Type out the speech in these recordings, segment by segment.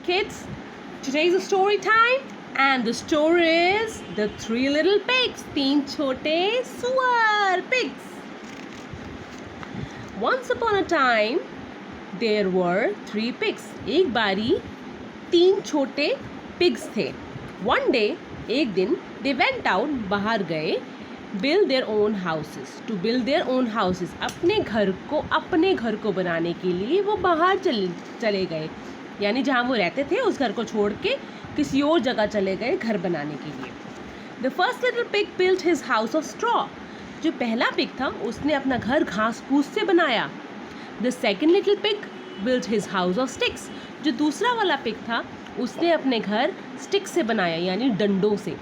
Kids, today's a story time and the story is The Three Little Pigs. तीन छोटे सुअर pigs. Once upon a time there were three pigs. एक बारी तीन छोटे pigs थे. One day, एक दिन they went out, बाहर गए, build their own houses. To build their own houses. अपने घर को बनाने के लिए वो बाहर चले गए. यानी जहाँ वो रहते थे उस घर को छोड़ के किसी और जगह चले गए घर बनाने के लिए. The first little pig built his house of straw. जो पहला पिग था उसने अपना घर घास फूस से बनाया. The second little pig built his house of sticks. जो दूसरा वाला पिग था उसने अपने घर स्टिक से बनाया यानी डंडों से.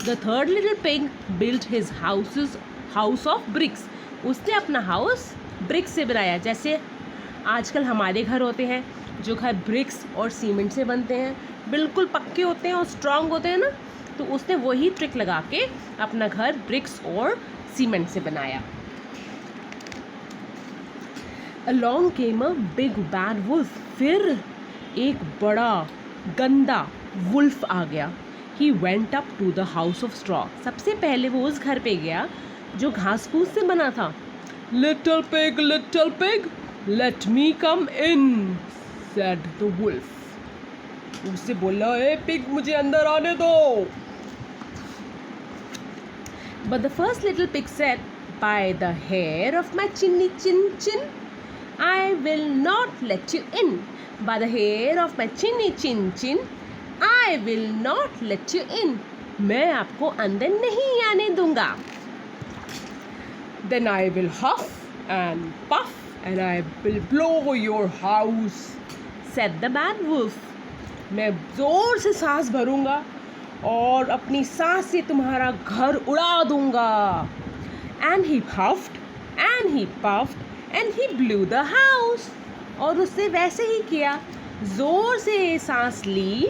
The third little pig built his house of bricks. उसने अपना हाउस ब्रिक्स से बनाया. जैसे आजकल हमारे घर होते हैं जो घर ब्रिक्स और सीमेंट से बनते हैं, बिल्कुल पक्के होते हैं और स्ट्रांग होते हैं ना, तो उसने वही ट्रिक लगा के अपना घर ब्रिक्स और सीमेंट से बनाया. Along came a big bad wolf. फिर एक बड़ा गंदा वुल्फ आ गया. He went up to the house of straw. सबसे पहले वो उस घर पे गया जो घास फूस से बना था. Little pig, let me come in, said the wolf. उससे बोला, ए पिग मुझे अंदर आने दो. But the first little pig said, by the hair of my chinny chin chin, I will not let you in. By the hair of my chinny chin chin, I will not let you in. मैं आपको अंदर नहीं आने दूंगा. Then I will huff and puff and I will blow your house, said the bad wolf. मैं जोर से सांस भरूंगा और अपनी सांस से तुम्हारा घर उड़ा दूंगा. And he puffed and he puffed and he blew the house. और उसने वैसे ही किया. जोर से सांस ली,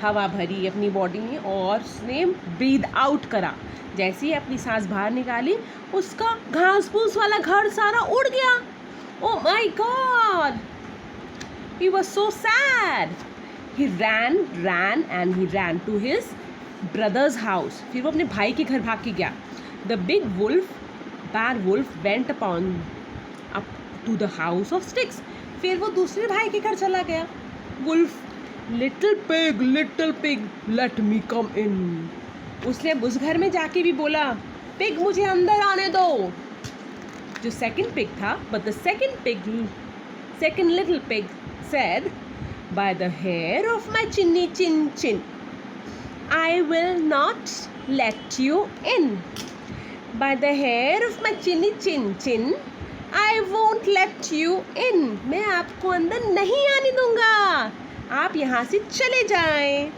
हवा भरी अपनी बॉडी में और उसने ब्रीद आउट करा. जैसे ही अपनी सांस बाहर निकाली उसका घास फूस वाला घर सारा उड़ गया. Oh my God! He was so sad. He ran and he ran to his brother's house. फिर वो अपने भाई के घर भाग के गया. The bad wolf went up to the house of sticks. फिर वो दूसरे भाई के घर चला गया. Wolf, little pig, let me come in. उसने उस घर में जाके भी बोला, पिग मुझे अंदर आने दो. जो सेकंड पिग था, but the second little pig said, by the hair of my chinny chin chin, I will not let you in. By the hair of my chinny chin chin, I won't let you in. मैं आपको अंदर नहीं आने दूंगा. आप यहाँ से चले जाएं.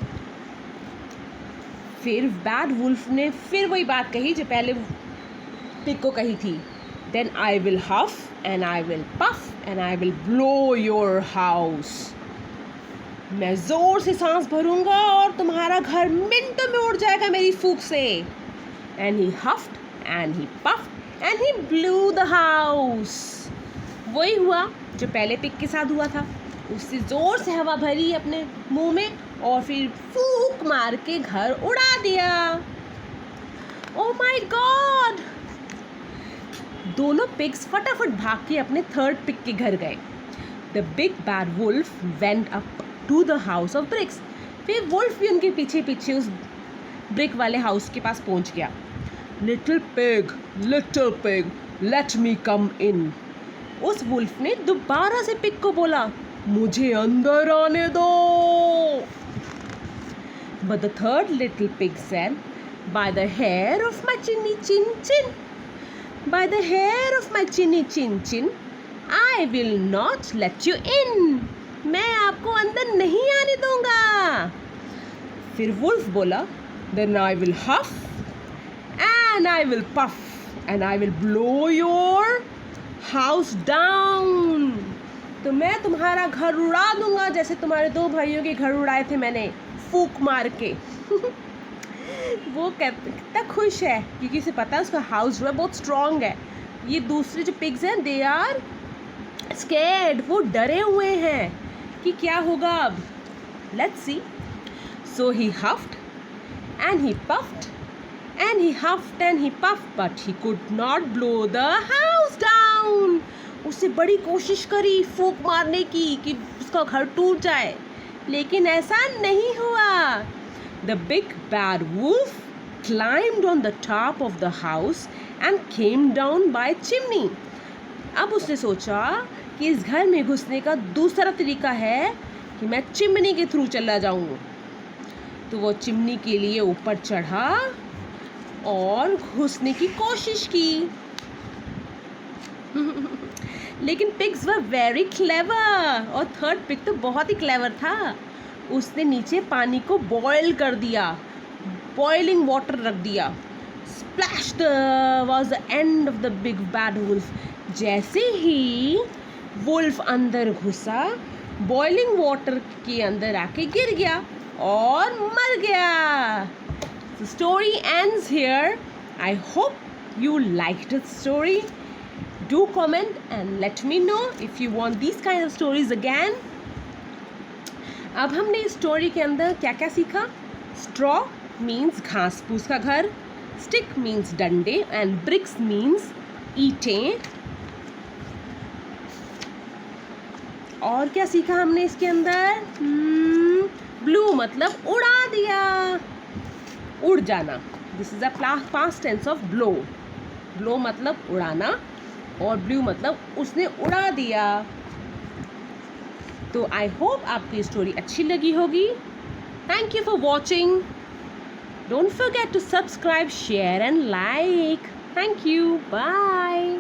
फिर बैड वुल्फ ने फिर वही बात कही जो पहले पिग को कही थी. Then I will huff and I will puff and I will blow your house. मैं जोर से सांस भरूंगा और तुम्हारा घर मिनटों में उड़ जाएगा मेरी फूंक से. And he huffed and he puffed and he blew the house. वही हुआ जो पहले पिग के साथ हुआ था. उससे जोर से हवा भरी अपने मुंह में और फिर फूंक मार के घर उड़ा दिया. Oh my God! दोनों पिग्स फटाफट भाग के अपने थर्ड पिग के घर गए. The big bad wolf went up to the house of bricks. फिर वुल्फ भी उनके पीछे पीछे उस ब्रिक वाले हाउस के पास पहुंच गया. Little pig, let me come in. उस वुल्फ ने दोबारा से पिग को बोला, मुझे अंदर आने दो. But the third little pig said, by the hair of my chinny chin chin, by the hair of my chinny chin chin, I will not let you in. मैं आपको अंदर नहीं आने दूंगा. फिर वुल्फ बोला, then I will huff and I will puff and I will blow your house down. तो मैं तुम्हारा घर उड़ा दूंगा जैसे तुम्हारे दो भाइयों के घर उड़ाए थे मैंने फूंक मार के. वो कितना खुश है क्योंकि उसे पता है उसका हाउस जो है बहुत स्ट्रॉन्ग है. ये दूसरे जो पिग्स हैं दे आर स्कैर्ड. वो डरे हुए हैं कि क्या होगा अब. Let's see. So he huffed and he puffed and he huffed and he puffed, but he could not blow the house down. उसने बड़ी कोशिश करी फूंक मारने की कि उसका घर टूट जाए, लेकिन ऐसा नहीं हुआ. The big bad wolf climbed on the top of the house and came down by chimney. अब उसने सोचा कि इस घर में घुसने का दूसरा तरीका है कि मैं चिमनी के थ्रू चला जाऊं. तो वो चिमनी के लिए ऊपर चढ़ा और घुसने की कोशिश की. लेकिन पिग्स वर वेरी क्लेवर, और थर्ड पिग तो बहुत ही क्लेवर था. उसने नीचे पानी को बॉयल कर दिया, बॉइलिंग वाटर रख दिया. Splash was the end of the big bad wolf. जैसे ही वुल्फ अंदर घुसा, बॉइलिंग वाटर के अंदर आके गिर गया और मर गया. The story ends here. I hope you liked the story. Do comment and let me know if you want these kind of stories again. अब हमने इस स्टोरी के अंदर क्या क्या सीखा? Straw means घास फूस का घर, stick means डंडे, and bricks means ईंटें. और क्या सीखा हमने इसके अंदर? ब्लू मतलब उड़ा दिया, उड़ जाना. This is a past tense of blow. Blow मतलब उड़ाना और ब्लू मतलब उसने उड़ा दिया. तो आई होप आपको ये स्टोरी अच्छी लगी होगी. Thank you for watching. Don't forget to subscribe, share and like. Thank you. Bye.